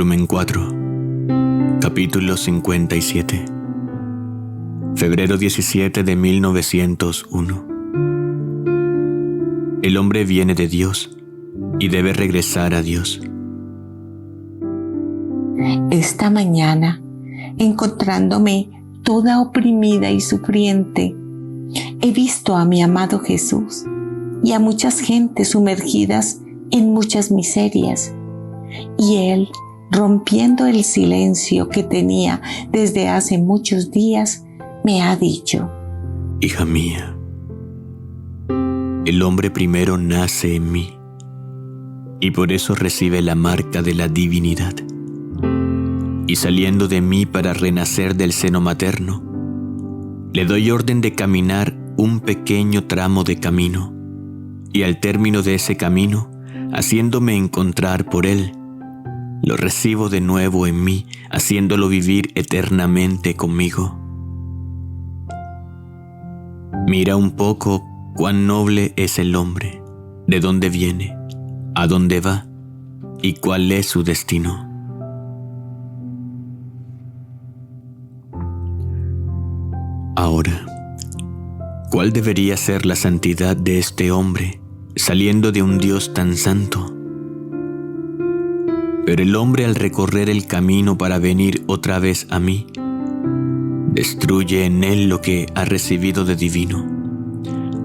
Volumen 4, capítulo 57. Febrero 17 de 1901. El hombre viene de Dios y debe regresar a Dios. Esta mañana, encontrándome toda oprimida y sufriente, he visto a mi amado Jesús y a muchas gentes sumergidas en muchas miserias, y Él, rompiendo el silencio que tenía desde hace muchos días, me ha dicho: Hija mía, el hombre primero nace en mí, y por eso recibe la marca de la divinidad. Y saliendo de mí para renacer del seno materno, le doy orden de caminar un pequeño tramo de camino, y al término de ese camino, haciéndome encontrar por él, lo recibo de nuevo en mí, haciéndolo vivir eternamente conmigo. Mira un poco cuán noble es el hombre, de dónde viene, a dónde va y cuál es su destino. Ahora, ¿cuál debería ser la santidad de este hombre saliendo de un Dios tan santo? Pero el hombre, al recorrer el camino para venir otra vez a mí, destruye en él lo que ha recibido de divino.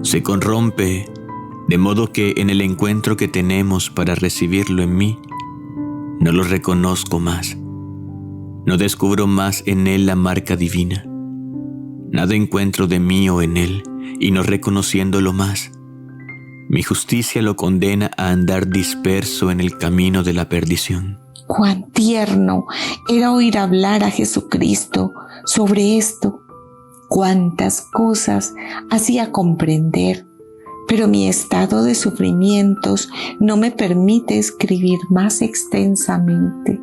Se corrompe, de modo que en el encuentro que tenemos para recibirlo en mí, no lo reconozco más. No descubro más en él la marca divina. Nada encuentro de mí o en él, y no reconociéndolo más, mi justicia lo condena a andar disperso en el camino de la perdición. Cuán tierno era oír hablar a Jesucristo sobre esto. Cuántas cosas hacía comprender, pero mi estado de sufrimientos no me permite escribir más extensamente.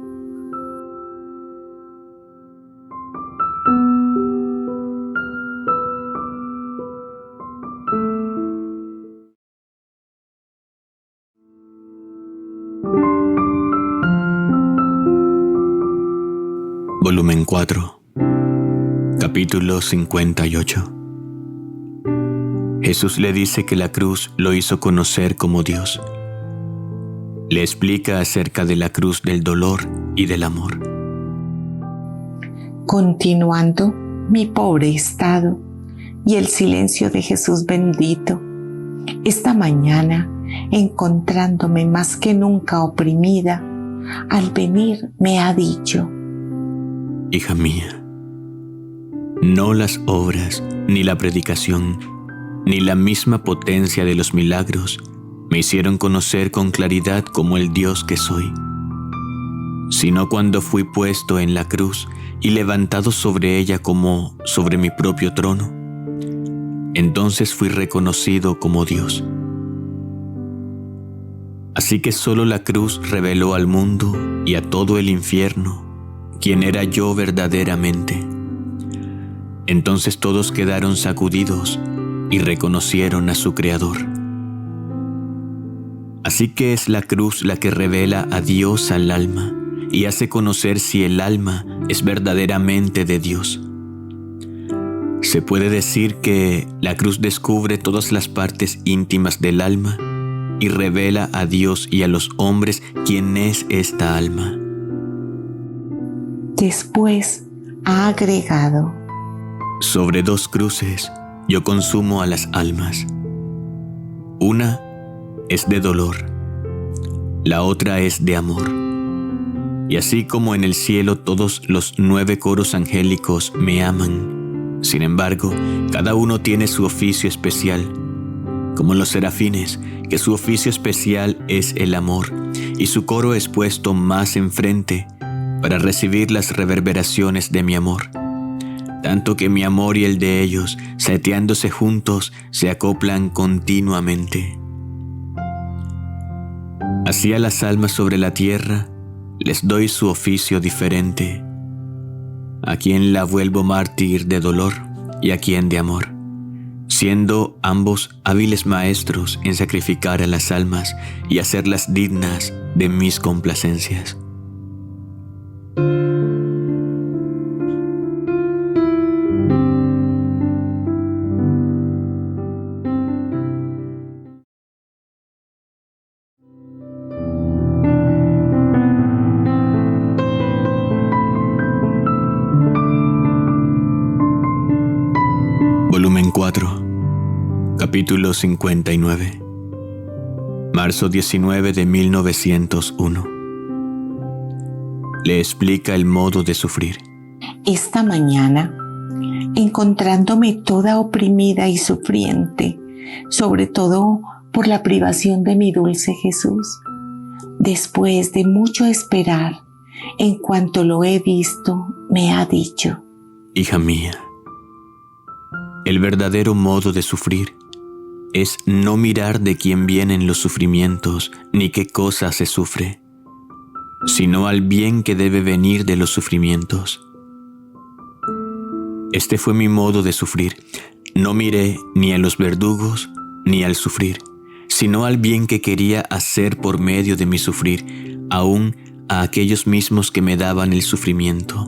Volumen 4, capítulo 58. Jesús le dice que la cruz lo hizo conocer como Dios. Le explica acerca de la cruz del dolor y del amor. Continuando mi pobre estado y el silencio de Jesús bendito, esta mañana, encontrándome más que nunca oprimida, al venir me ha dicho: Hija mía, no las obras, ni la predicación, ni la misma potencia de los milagros me hicieron conocer con claridad como el Dios que soy, sino cuando fui puesto en la cruz y levantado sobre ella como sobre mi propio trono, entonces fui reconocido como Dios. Así que solo la cruz reveló al mundo y a todo el infierno quién era yo verdaderamente. Entonces todos quedaron sacudidos y reconocieron a su Creador. Así que es la cruz la que revela a Dios al alma y hace conocer si el alma es verdaderamente de Dios. Se puede decir que la cruz descubre todas las partes íntimas del alma y revela a Dios y a los hombres quién es esta alma. Después ha agregado: Sobre dos cruces yo consumo a las almas. Una es de dolor, la otra es de amor. Y así como en el cielo todos los 9 coros angélicos me aman, sin embargo, cada uno tiene su oficio especial, como los serafines, que su oficio especial es el amor, y su coro es puesto más enfrente para recibir las reverberaciones de mi amor, tanto que mi amor y el de ellos, seteándose juntos, se acoplan continuamente. Así a las almas sobre la tierra les doy su oficio diferente, a quien la vuelvo mártir de dolor y a quien de amor, siendo ambos hábiles maestros en sacrificar a las almas y hacerlas dignas de mis complacencias. Volumen 4, capítulo 59, marzo 19 de 1901. Le explica el modo de sufrir. Esta mañana, encontrándome toda oprimida y sufriente, sobre todo por la privación de mi dulce Jesús, después de mucho esperar, en cuanto lo he visto, me ha dicho: Hija mía, el verdadero modo de sufrir es no mirar de quién vienen los sufrimientos ni qué cosa se sufre, sino al bien que debe venir de los sufrimientos. Este fue mi modo de sufrir. No miré ni a los verdugos ni al sufrir, sino al bien que quería hacer por medio de mi sufrir, aún a aquellos mismos que me daban el sufrimiento.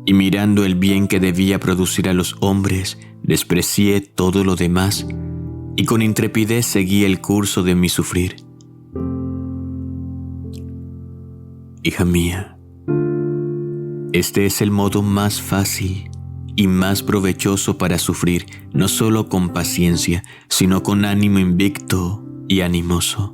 Y mirando el bien que debía producir a los hombres, desprecié todo lo demás y con intrepidez seguí el curso de mi sufrir. Hija mía, este es el modo más fácil y más provechoso para sufrir, no solo con paciencia, sino con ánimo invicto y animoso.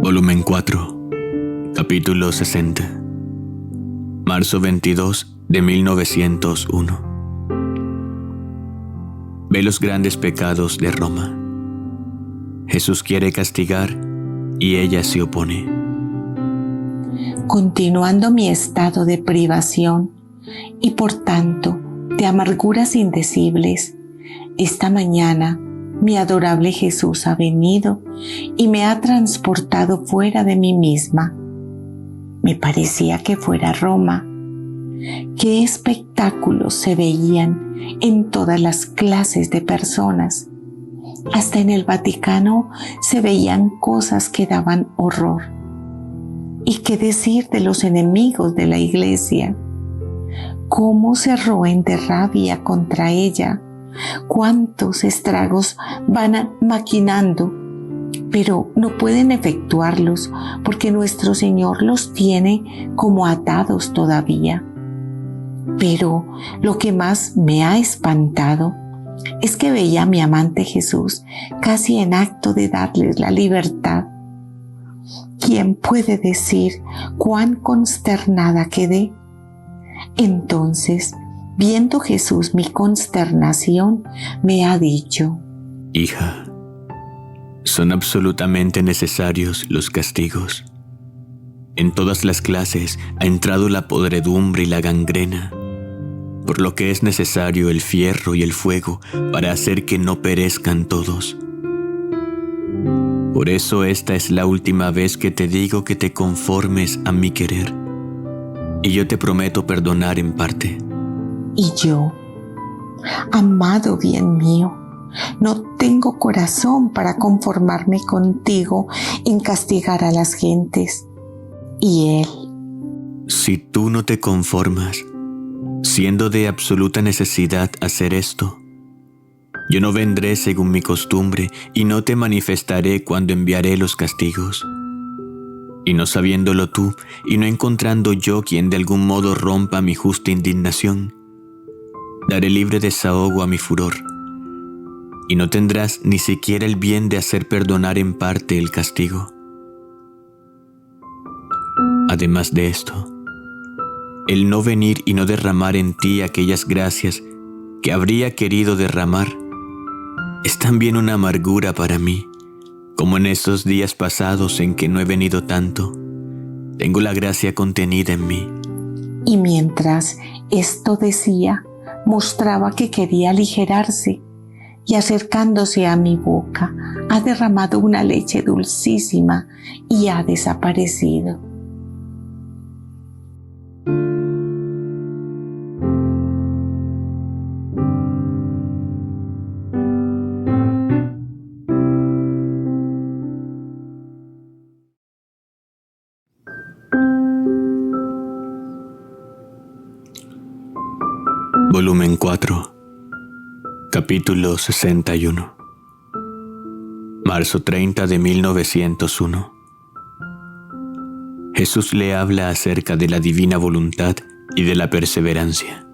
Volumen 4, capítulo 60, marzo 22 de 1901. Ve los grandes pecados de Roma. Jesús quiere castigar y ella se opone. Continuando mi estado de privación y por tanto de amarguras indecibles, esta mañana mi adorable Jesús ha venido y me ha transportado fuera de mí misma. Me parecía que fuera Roma. Qué espectáculos se veían en todas las clases de personas. Hasta en el Vaticano se veían cosas que daban horror. ¿Y qué decir de los enemigos de la Iglesia? ¿Cómo se roen de rabia contra ella? Cuántos estragos van maquinando, pero no pueden efectuarlos porque nuestro Señor los tiene como atados todavía. Pero lo que más me ha espantado es que veía a mi amante Jesús casi en acto de darles la libertad. ¿Quién puede decir cuán consternada quedé? Entonces, viendo Jesús mi consternación, me ha dicho: Hija, son absolutamente necesarios los castigos. En todas las clases ha entrado la podredumbre y la gangrena, por lo que es necesario el fierro y el fuego para hacer que no perezcan todos. Por eso esta es la última vez que te digo que te conformes a mi querer, y yo te prometo perdonar en parte. Y yo, amado bien mío, no tengo corazón para conformarme contigo en castigar a las gentes. Y él: Si tú no te conformas, siendo de absoluta necesidad hacer esto, yo no vendré según mi costumbre y no te manifestaré cuando enviaré los castigos. Y no sabiéndolo tú, y no encontrando yo quien de algún modo rompa mi justa indignación, daré libre desahogo a mi furor, y no tendrás ni siquiera el bien de hacer perdonar en parte el castigo. Además de esto, el no venir y no derramar en ti aquellas gracias que habría querido derramar es también una amargura para mí, como en estos días pasados en que no he venido tanto, tengo la gracia contenida en mí. Y mientras esto decía, mostraba que quería aligerarse, y acercándose a mi boca, ha derramado una leche dulcísima y ha desaparecido. Volumen 4, capítulo 61. Marzo 30 de 1901. Jesús le habla acerca de la divina voluntad y de la perseverancia.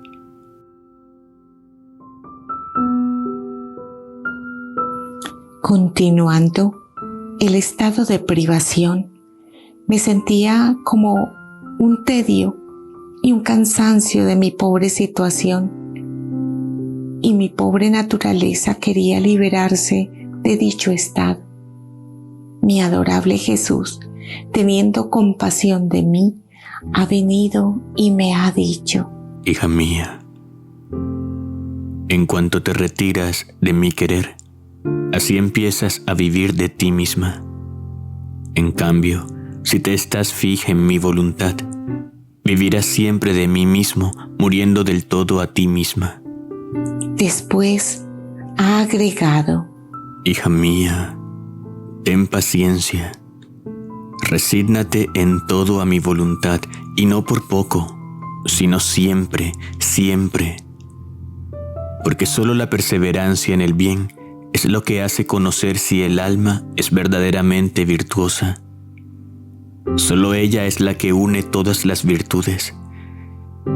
Continuando el estado de privación, me sentía como un tedio y un cansancio de mi pobre situación, y mi pobre naturaleza quería liberarse de dicho estado. Mi adorable Jesús, teniendo compasión de mí, ha venido y me ha dicho: Hija mía, en cuanto te retiras de mi querer, así empiezas a vivir de ti misma. En cambio, si te estás fija en mi voluntad, vivirás siempre de mí mismo, muriendo del todo a ti misma. Después ha agregado: Hija mía, ten paciencia. Resígnate en todo a mi voluntad, y no por poco, sino siempre, siempre. Porque solo la perseverancia en el bien es lo que hace conocer si el alma es verdaderamente virtuosa. Solo ella es la que une todas las virtudes.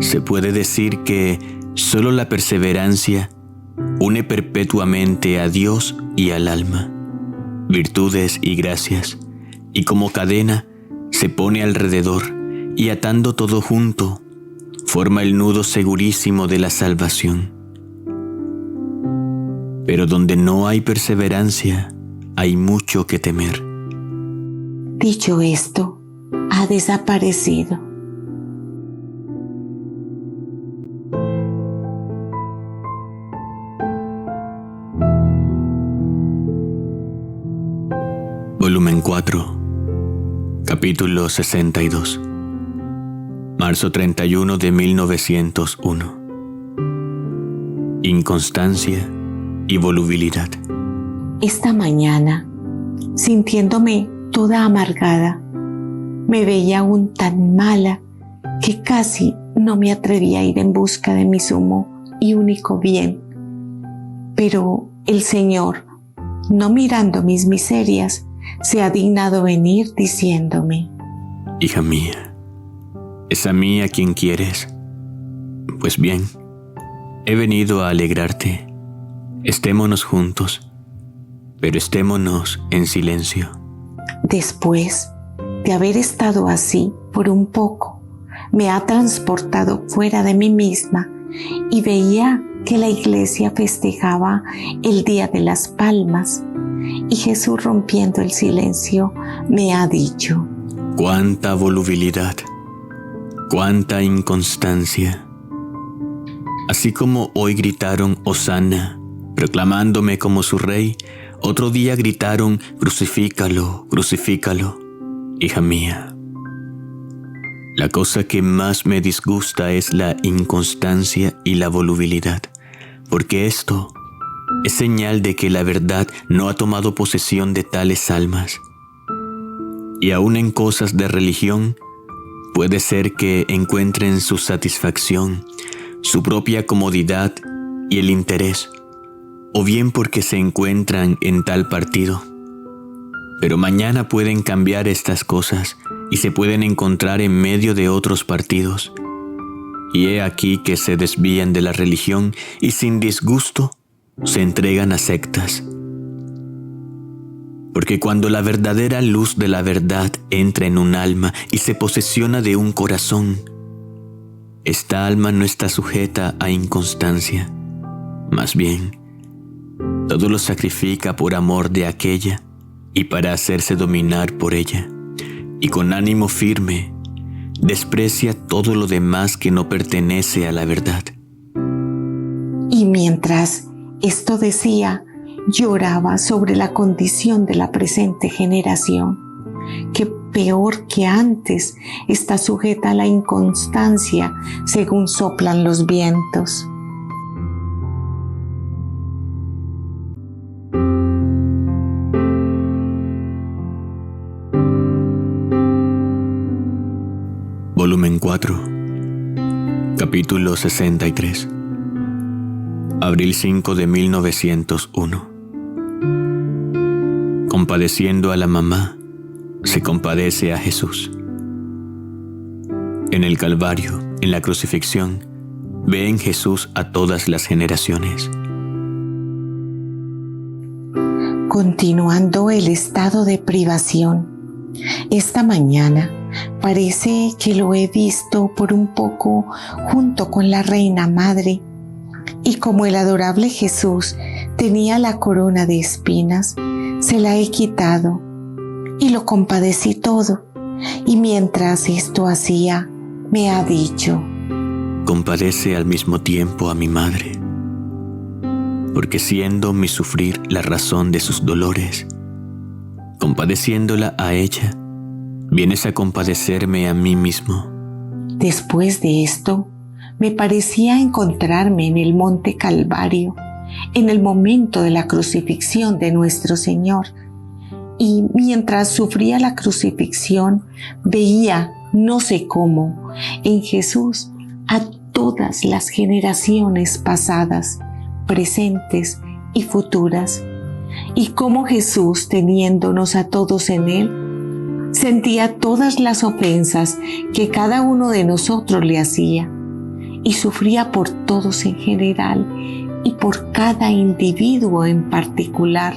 Se puede decir que solo la perseverancia une perpetuamente a Dios y al alma, virtudes y gracias, y como cadena se pone alrededor y atando todo junto, forma el nudo segurísimo de la salvación. Pero donde no hay perseverancia, hay mucho que temer. Dicho esto, ha desaparecido. Volumen 4, capítulo 62. Marzo 31 de 1901. Inconstancia y volubilidad. Esta mañana, sintiéndome toda amargada, me veía aún tan mala que casi no me atreví a ir en busca de mi sumo y único bien. Pero el Señor, no mirando mis miserias, se ha dignado venir diciéndome: Hija mía, ¿es a mí a quien quieres? Pues bien, he venido a alegrarte. Estémonos juntos, pero estémonos en silencio. Después de haber estado así por un poco, me ha transportado fuera de mí misma y veía que la iglesia festejaba el Día de las Palmas, y Jesús, rompiendo el silencio, me ha dicho: ¡Cuánta volubilidad! ¡Cuánta inconstancia! Así como hoy gritaron Hosana, proclamándome como su rey, otro día gritaron: crucifícalo, crucifícalo. Hija mía, la cosa que más me disgusta es la inconstancia y la volubilidad, porque esto es señal de que la verdad no ha tomado posesión de tales almas. Y aún en cosas de religión, puede ser que encuentren su satisfacción, su propia comodidad y el interés, o bien porque se encuentran en tal partido. Pero mañana pueden cambiar estas cosas y se pueden encontrar en medio de otros partidos. Y he aquí que se desvían de la religión y sin disgusto se entregan a sectas. Porque cuando la verdadera luz de la verdad entra en un alma y se posesiona de un corazón, esta alma no está sujeta a inconstancia. Más bien, todo lo sacrifica por amor de aquella y para hacerse dominar por ella, y con ánimo firme desprecia todo lo demás que no pertenece a la verdad. Y mientras Esto decía, lloraba sobre la condición de la presente generación, que peor que antes está sujeta a la inconstancia según soplan los vientos. Volumen 4, capítulo 63, abril 5 de 1901. Compadeciendo a la mamá, se compadece a Jesús. En el Calvario, en la crucifixión, ve en Jesús a todas las generaciones. Continuando el estado de privación, esta mañana parece que lo he visto por un poco junto con la Reina Madre, y como el adorable Jesús tenía la corona de espinas, se la he quitado y lo compadecí todo. Y mientras esto hacía, me ha dicho: Compadece al mismo tiempo a mi madre, porque siendo mi sufrir la razón de sus dolores, compadeciéndola a ella, vienes a compadecerme a mí mismo. Después de esto, me parecía encontrarme en el monte Calvario, en el momento de la crucifixión de nuestro Señor. Y mientras sufría la crucifixión, veía, no sé cómo, en Jesús a todas las generaciones pasadas, presentes y futuras. Y cómo Jesús, teniéndonos a todos en Él, sentía todas las ofensas que cada uno de nosotros le hacía, y sufría por todos en general y por cada individuo en particular,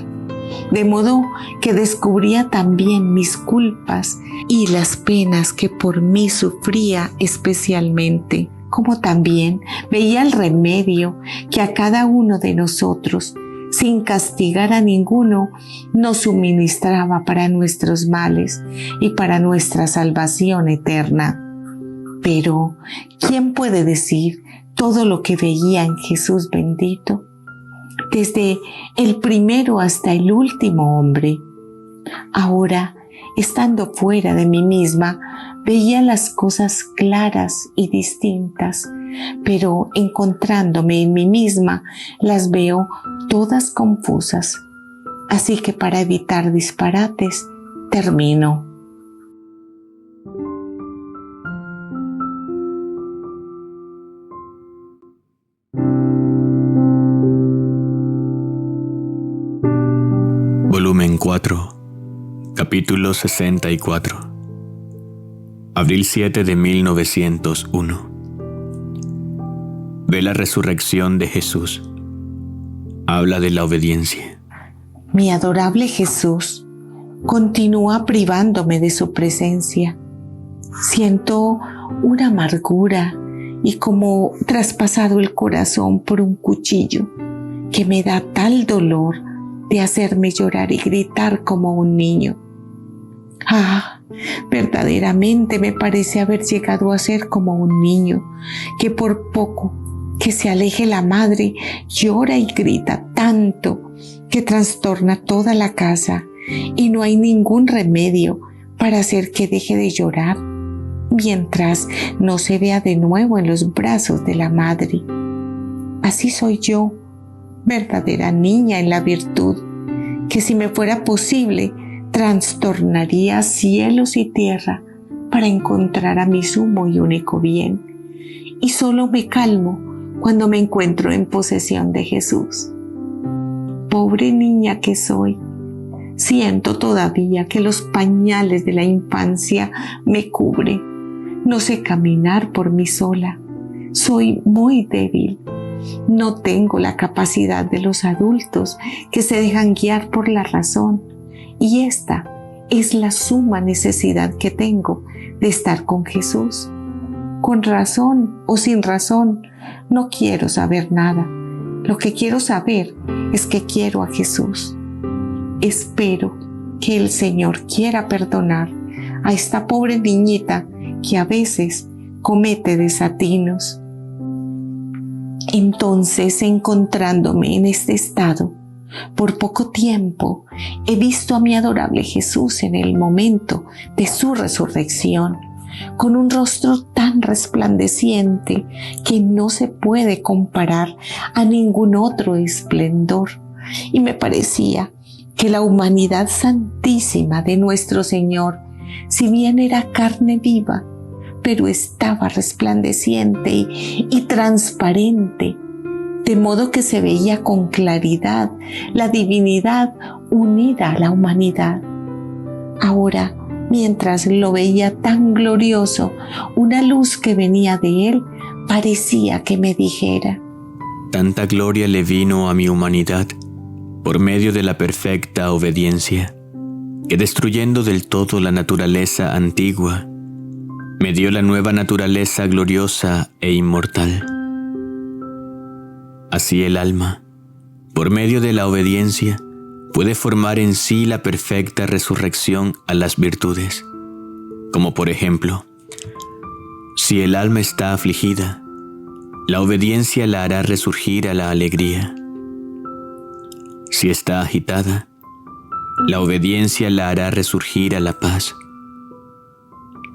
de modo que descubría también mis culpas y las penas que por mí sufría especialmente, como también veía el remedio que a cada uno de nosotros, sin castigar a ninguno, nos suministraba para nuestros males y para nuestra salvación eterna. Pero, ¿quién puede decir todo lo que veía en Jesús bendito? Desde el primero hasta el último hombre. Ahora, estando fuera de mí misma, veía las cosas claras y distintas, pero encontrándome en mí misma, las veo todas confusas. Así que para evitar disparates, termino. Volumen 4, capítulo 64, abril 7 de 1901. Ve la resurrección de Jesús. Habla de la obediencia. Mi adorable Jesús continúa privándome de su presencia. Siento una amargura y como traspasado el corazón por un cuchillo que me da tal dolor de hacerme llorar y gritar como un niño. Verdaderamente me parece haber llegado a ser como un niño que por poco que se aleje la madre llora y grita tanto que trastorna toda la casa y no hay ningún remedio para hacer que deje de llorar mientras no se vea de nuevo en los brazos de la madre. Así soy yo, verdadera niña en la virtud, que si me fuera posible, trastornaría cielos y tierra para encontrar a mi sumo y único bien. Y solo me calmo cuando me encuentro en posesión de Jesús. Pobre niña que soy, siento todavía que los pañales de la infancia me cubren. No sé caminar por mí sola, soy muy débil. No tengo la capacidad de los adultos que se dejan guiar por la razón, y esta es la suma necesidad que tengo de estar con Jesús. Con razón o sin razón, no quiero saber nada. Lo que quiero saber es que quiero a Jesús. Espero que el Señor quiera perdonar a esta pobre niñita que a veces comete desatinos. Entonces, encontrándome en este estado, por poco tiempo he visto a mi adorable Jesús en el momento de su resurrección, con un rostro tan resplandeciente que no se puede comparar a ningún otro esplendor, y me parecía que la humanidad santísima de nuestro Señor, si bien era carne viva, pero estaba resplandeciente y transparente, de modo que se veía con claridad la divinidad unida a la humanidad. Ahora, mientras lo veía tan glorioso, una luz que venía de él parecía que me dijera: tanta gloria le vino a mi humanidad por medio de la perfecta obediencia, que destruyendo del todo la naturaleza antigua, me dio la nueva naturaleza gloriosa e inmortal. Así el alma, por medio de la obediencia, puede formar en sí la perfecta resurrección a las virtudes, como por ejemplo, si el alma está afligida, la obediencia la hará resurgir a la alegría. Si está agitada, la obediencia la hará resurgir a la paz.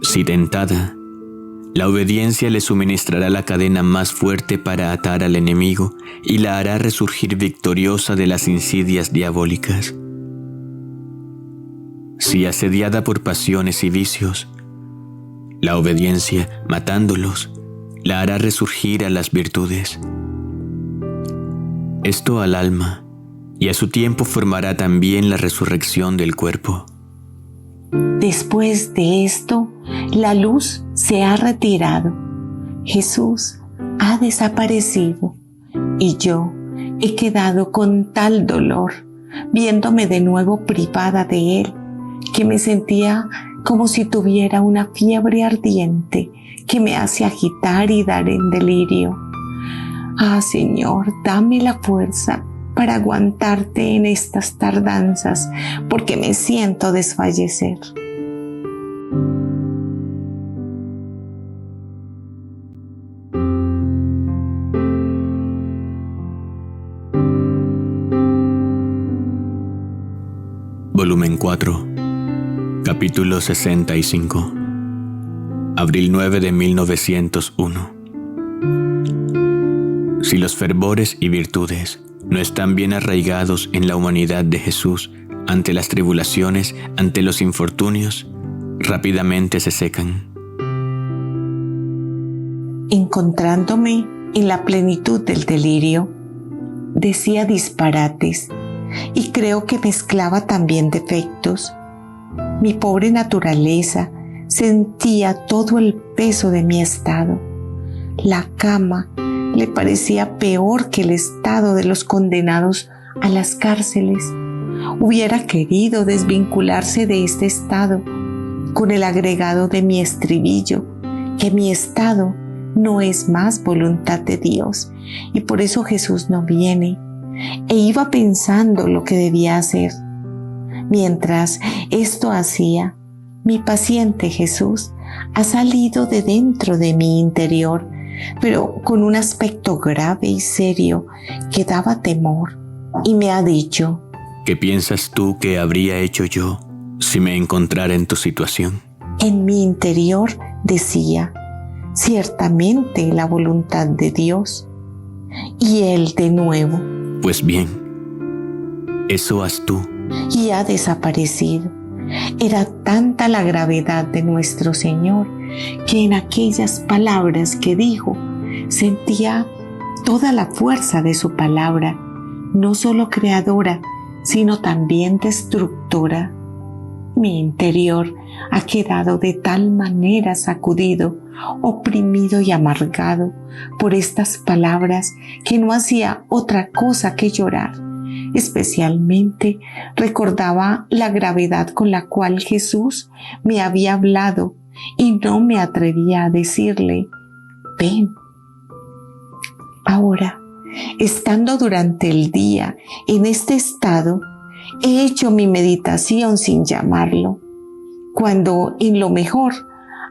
Si tentada, la obediencia le suministrará la cadena más fuerte para atar al enemigo y la hará resurgir victoriosa de las insidias diabólicas. Si asediada por pasiones y vicios, la obediencia, matándolos, la hará resurgir a las virtudes. Esto al alma, y a su tiempo formará también la resurrección del cuerpo. Después de esto, la luz se ha retirado, Jesús ha desaparecido y yo he quedado con tal dolor, viéndome de nuevo privada de él, que me sentía como si tuviera una fiebre ardiente que me hace agitar y dar en delirio. Ah, Señor, dame la fuerza para aguantarte en estas tardanzas, porque me siento desfallecer. Volumen 4, capítulo 65, abril 9 de 1901. Si los fervores y virtudes no están bien arraigados en la humanidad de Jesús, ante las tribulaciones, ante los infortunios, rápidamente se secan. Encontrándome en la plenitud del delirio, decía disparates y creo que mezclaba también defectos. Mi pobre naturaleza sentía todo el peso de mi estado. La cama le parecía peor que el estado de los condenados a las cárceles. Hubiera querido desvincularse de este estado con el agregado de mi estribillo, que mi estado no es más voluntad de Dios y por eso Jesús no viene. E iba pensando lo que debía hacer. Mientras esto hacía, mi paciente Jesús ha salido de dentro de mi interior, pero con un aspecto grave y serio que daba temor, y me ha dicho: ¿qué piensas tú que habría hecho yo si me encontrara en tu situación? En mi interior decía: ciertamente la voluntad de Dios. Y él de nuevo: pues bien, eso haz tú. Y ha desaparecido. Era tanta la gravedad de nuestro Señor que en aquellas palabras que dijo sentía toda la fuerza de su palabra, no solo creadora, sino también destructora. Mi interior ha quedado de tal manera sacudido, oprimido y amargado por estas palabras que no hacía otra cosa que llorar. Especialmente recordaba la gravedad con la cual Jesús me había hablado y no me atrevía a decirle: ven. Ahora, estando durante el día en este estado, he hecho mi meditación sin llamarlo, cuando en lo mejor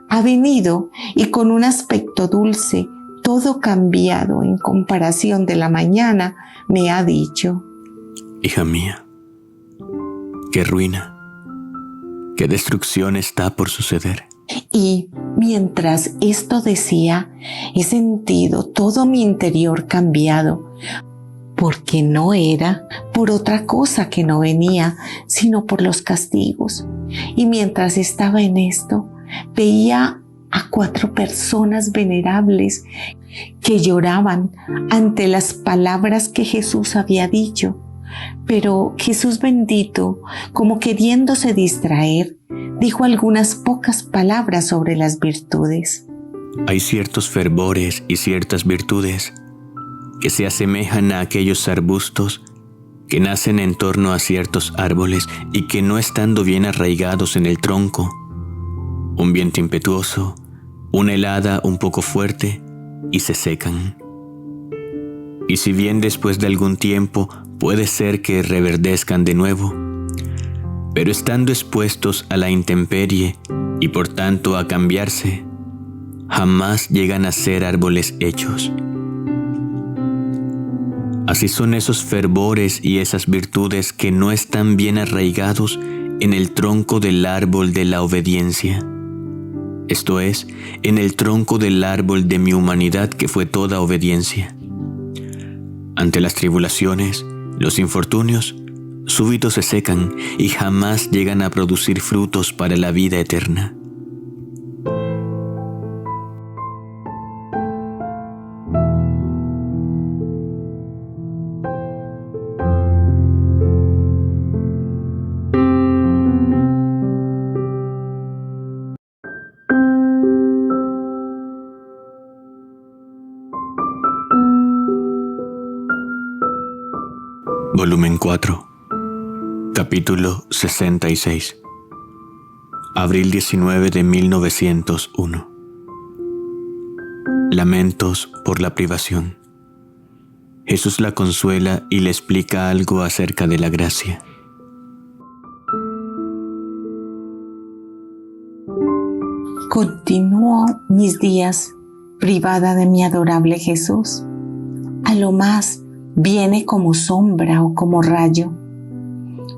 ha venido y con un aspecto dulce todo cambiado en comparación de la mañana, me ha dicho: hija mía, qué ruina, qué destrucción está por suceder. Y mientras esto decía, he sentido todo mi interior cambiado, porque no era por otra cosa que no venía, sino por los castigos. Y mientras estaba en esto, veía a 4 personas venerables que lloraban ante las palabras que Jesús había dicho. Pero Jesús bendito, como queriéndose distraer, dijo algunas pocas palabras sobre las virtudes. Hay ciertos fervores y ciertas virtudes que se asemejan a aquellos arbustos que nacen en torno a ciertos árboles y que, no estando bien arraigados en el tronco, un viento impetuoso, una helada un poco fuerte, y se secan. Y si bien después de algún tiempo puede ser que reverdezcan de nuevo, pero estando expuestos a la intemperie y por tanto a cambiarse, jamás llegan a ser árboles hechos. Así son esos fervores y esas virtudes que no están bien arraigados en el tronco del árbol de la obediencia, esto es, en el tronco del árbol de mi humanidad, que fue toda obediencia. Ante las tribulaciones, los infortunios, súbitos se secan y jamás llegan a producir frutos para la vida eterna. Volumen 4, capítulo 66, abril 19 de 1901. Lamentos por la privación. Jesús la consuela y le explica algo acerca de la gracia. Continúo mis días privada de mi adorable Jesús. A lo más viene como sombra o como rayo.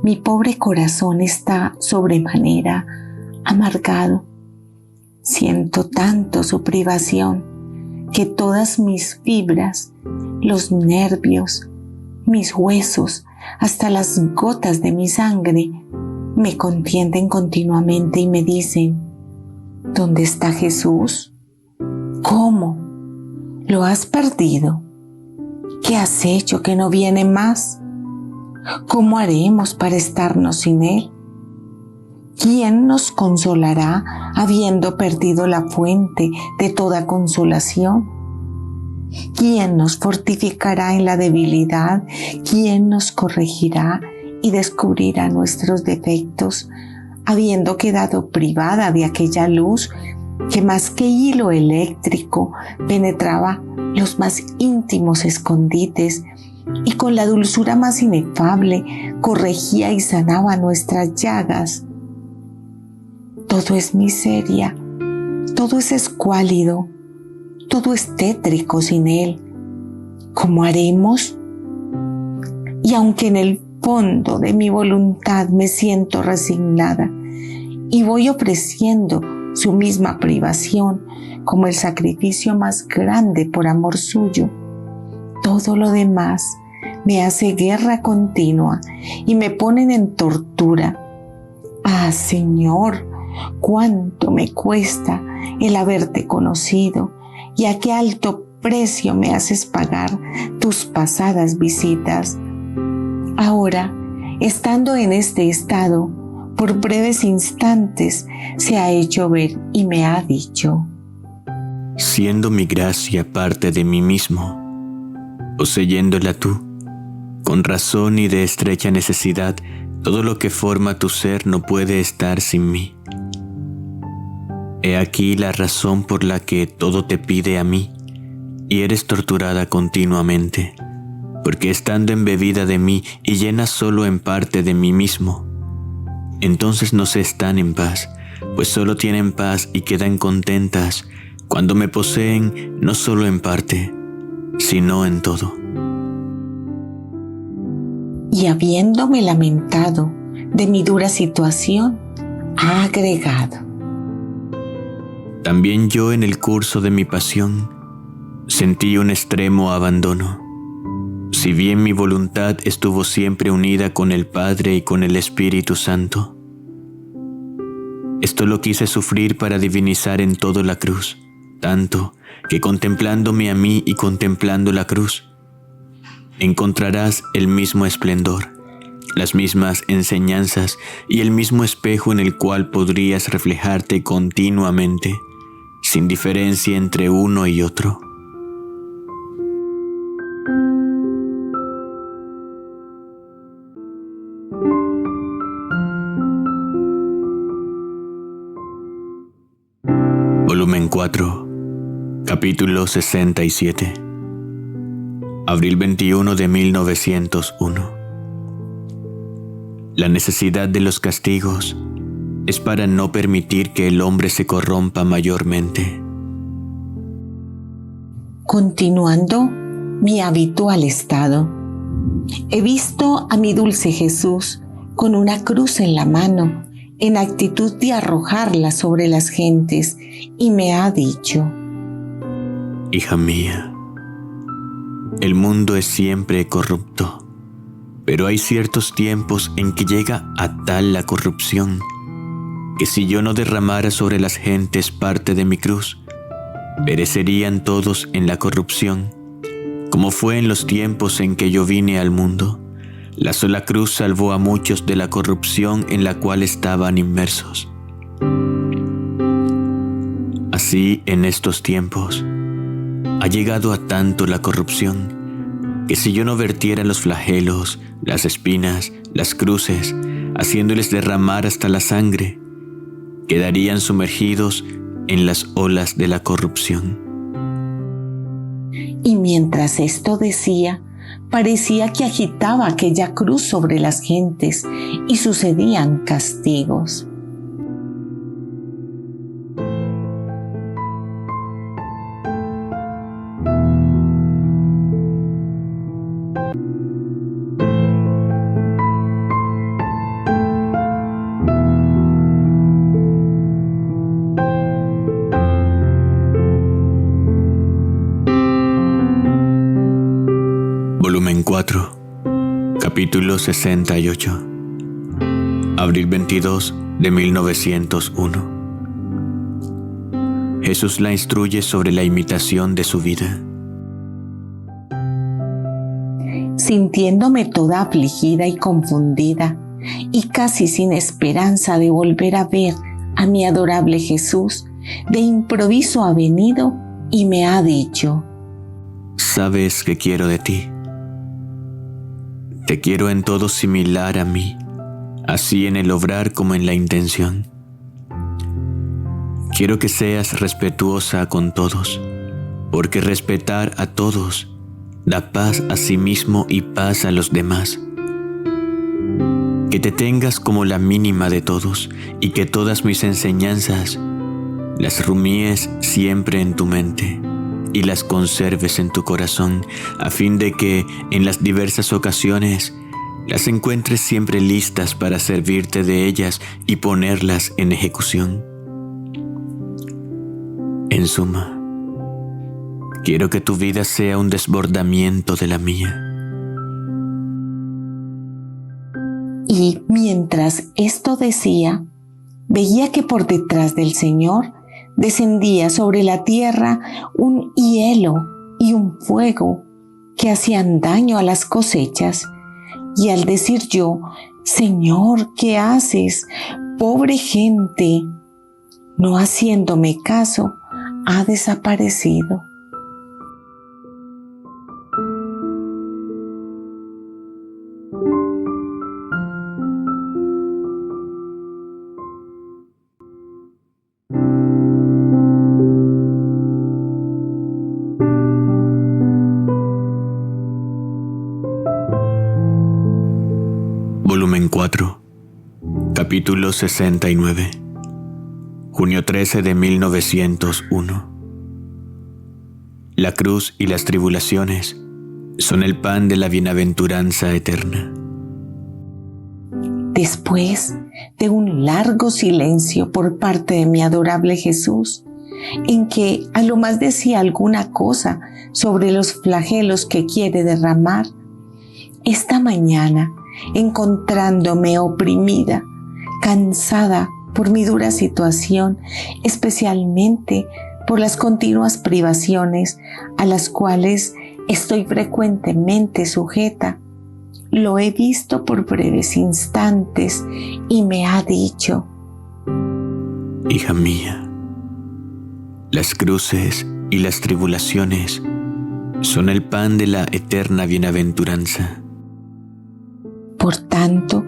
Mi pobre corazón está sobremanera amargado. Siento tanto su privación que todas mis fibras, los nervios, mis huesos, hasta las gotas de mi sangre, me contienden continuamente y me dicen: ¿dónde está Jesús? ¿Cómo? ¿Lo has perdido? ¿Qué has hecho que no viene más? ¿Cómo haremos para estarnos sin Él? ¿Quién nos consolará habiendo perdido la fuente de toda consolación? ¿Quién nos fortificará en la debilidad? ¿Quién nos corregirá y descubrirá nuestros defectos, habiendo quedado privada de aquella luz que más que hilo eléctrico penetraba los más íntimos escondites y con la dulzura más inefable corregía y sanaba nuestras llagas? Todo es miseria, todo es escuálido, todo es tétrico sin Él. ¿Cómo haremos? Y aunque en el fondo de mi voluntad me siento resignada y voy ofreciendo su misma privación como el sacrificio más grande por amor suyo, todo lo demás me hace guerra continua y me ponen en tortura. Ah, Señor, cuánto me cuesta el haberte conocido y a qué alto precio me haces pagar tus pasadas visitas. Ahora, estando en este estado, por breves instantes se ha hecho ver y me ha dicho: siendo mi gracia parte de mí mismo, poseyéndola tú, con razón y de estrecha necesidad, todo lo que forma tu ser no puede estar sin mí. He aquí la razón por la que todo te pide a mí, y eres torturada continuamente, porque estando embebida de mí y llena solo en parte de mí mismo, entonces no se están en paz, pues solo tienen paz y quedan contentas cuando me poseen no solo en parte, sino en todo. Y habiéndome lamentado de mi dura situación, ha agregado: También yo en el curso de mi pasión sentí un extremo abandono. Si bien mi voluntad estuvo siempre unida con el Padre y con el Espíritu Santo, esto lo quise sufrir para divinizar en todo la cruz, tanto que contemplándome a mí y contemplando la cruz, encontrarás el mismo esplendor, las mismas enseñanzas y el mismo espejo en el cual podrías reflejarte continuamente, sin diferencia entre uno y otro. Volumen 4, capítulo 67. Abril 21 de 1901. La necesidad de los castigos es para no permitir que el hombre se corrompa mayormente. Continuando mi habitual estado, he visto a mi dulce Jesús con una cruz en la mano, en actitud de arrojarla sobre las gentes, y me ha dicho: Hija mía, el mundo es siempre corrupto, pero hay ciertos tiempos en que llega a tal la corrupción que si yo no derramara sobre las gentes parte de mi cruz, perecerían todos en la corrupción, como fue en los tiempos en que yo vine al mundo. La sola cruz salvó a muchos de la corrupción en la cual estaban inmersos. Así, en estos tiempos, ha llegado a tanto la corrupción, que si yo no vertiera los flagelos, las espinas, las cruces, haciéndoles derramar hasta la sangre, quedarían sumergidos en las olas de la corrupción. Y mientras esto decía, parecía que agitaba aquella cruz sobre las gentes y sucedían castigos. Volumen 4, capítulo 68. Abril 22 de 1901. Jesús la instruye sobre la imitación de su vida. Sintiéndome toda afligida y confundida, y casi sin esperanza de volver a ver a mi adorable Jesús, de improviso ha venido y me ha dicho: ¿Sabes qué quiero de ti? Te quiero en todo similar a mí, así en el obrar como en la intención. Quiero que seas respetuosa con todos, porque respetar a todos da paz a sí mismo y paz a los demás. Que te tengas como la mínima de todos y que todas mis enseñanzas las rumíes siempre en tu mente y las conserves en tu corazón, a fin de que en las diversas ocasiones las encuentres siempre listas para servirte de ellas y ponerlas en ejecución. En suma, quiero que tu vida sea un desbordamiento de la mía. Y mientras esto decía, veía que por detrás del Señor descendía sobre la tierra un hielo y un fuego que hacían daño a las cosechas. Y al decir yo: Señor, ¿qué haces? Pobre gente, no haciéndome caso, ha desaparecido. Volumen 4, capítulo 69. Junio 13 de 1901. la cruz y las tribulaciones son el pan de la bienaventuranza eterna. Después de un largo silencio por parte de mi adorable Jesús, en que a lo más decía alguna cosa sobre los flagelos que quiere derramar, esta mañana, encontrándome oprimida, cansada por mi dura situación, especialmente por las continuas privaciones a las cuales estoy frecuentemente sujeta, lo he visto por breves instantes y me ha dicho: Hija mía, las cruces y las tribulaciones son el pan de la eterna bienaventuranza. Por tanto,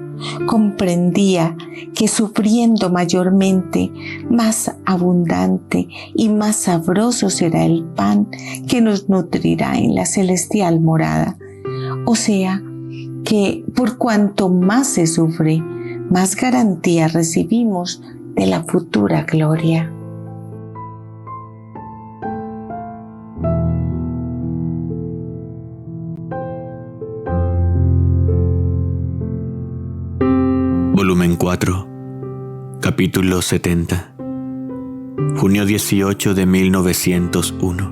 comprendía que sufriendo mayormente, más abundante y más sabroso será el pan que nos nutrirá en la celestial morada. O sea, que por cuanto más se sufre, más garantía recibimos de la futura gloria. Volumen 4, capítulo 70, junio 18 de 1901.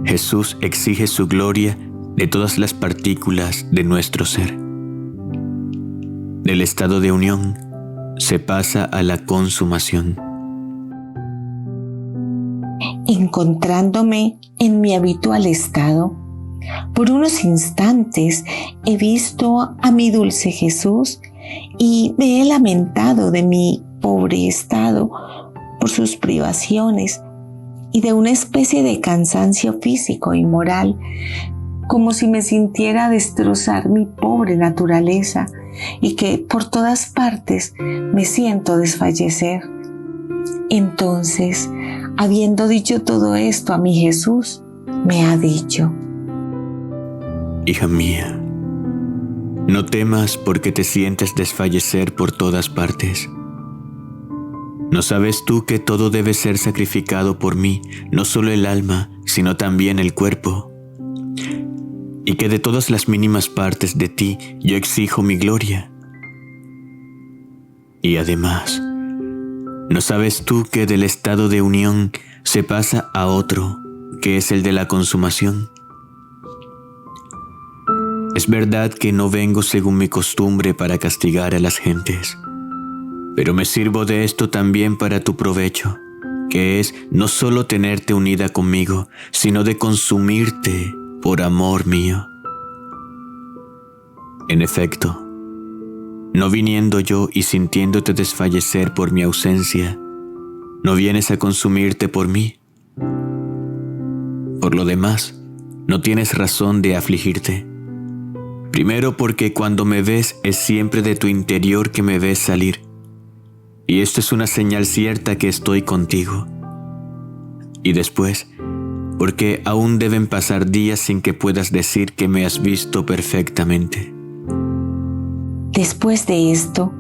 Jesús exige su gloria de todas las partículas de nuestro ser. Del estado de unión se pasa a la consumación. Encontrándome en mi habitual estado, por unos instantes he visto a mi dulce Jesús y me he lamentado de mi pobre estado por sus privaciones y de una especie de cansancio físico y moral, como si me sintiera destrozar mi pobre naturaleza y que por todas partes me siento desfallecer. Entonces, habiendo dicho todo esto a mi Jesús, me ha dicho: Hija mía, no temas porque te sientes desfallecer por todas partes. ¿No sabes tú que todo debe ser sacrificado por mí, no solo el alma, sino también el cuerpo? Y que de todas las mínimas partes de ti yo exijo mi gloria. Y además, ¿no sabes tú que del estado de unión se pasa a otro, que es el de la consumación? Es verdad que no vengo según mi costumbre para castigar a las gentes, pero me sirvo de esto también para tu provecho, que es no solo tenerte unida conmigo, sino de consumirte por amor mío. En efecto, no viniendo yo y sintiéndote desfallecer por mi ausencia, ¿no vienes a consumirte por mí? Por lo demás, no tienes razón de afligirte. Primero porque cuando me ves es siempre de tu interior que me ves salir, y esto es una señal cierta que estoy contigo. Y después, porque aún deben pasar días sin que puedas decir que me has visto perfectamente. Después de esto,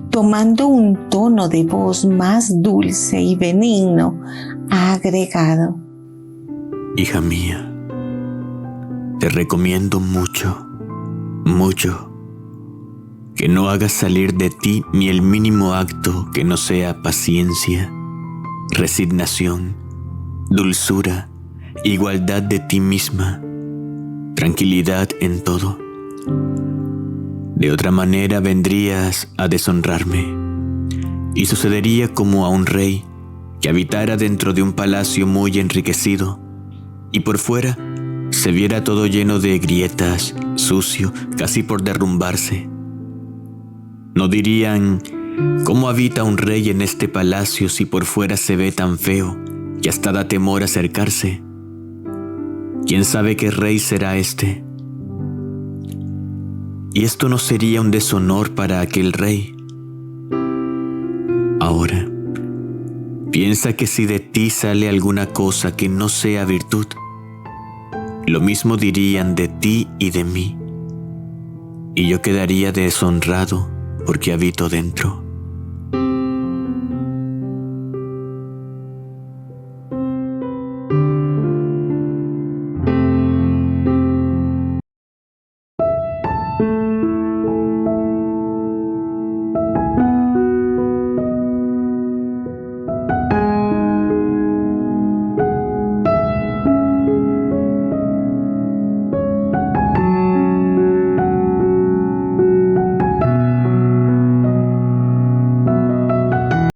tomando un tono de voz más dulce y benigno, ha agregado: Hija mía, te recomiendo mucho, que no hagas salir de ti ni el mínimo acto que no sea paciencia, resignación, dulzura, igualdad de ti misma, tranquilidad en todo. De otra manera vendrías a deshonrarme, y sucedería como a un rey que habitara dentro de un palacio muy enriquecido, y por fuera se viera todo lleno de grietas, sucio, casi por derrumbarse. No dirían: ¿cómo habita un rey en este palacio si por fuera se ve tan feo que hasta da temor acercarse? ¿Quién sabe qué rey será este? ¿Y esto no sería un deshonor para aquel rey? Ahora, piensa que si de ti sale alguna cosa que no sea virtud, lo mismo dirían de ti y de mí, y yo quedaría deshonrado porque habito dentro.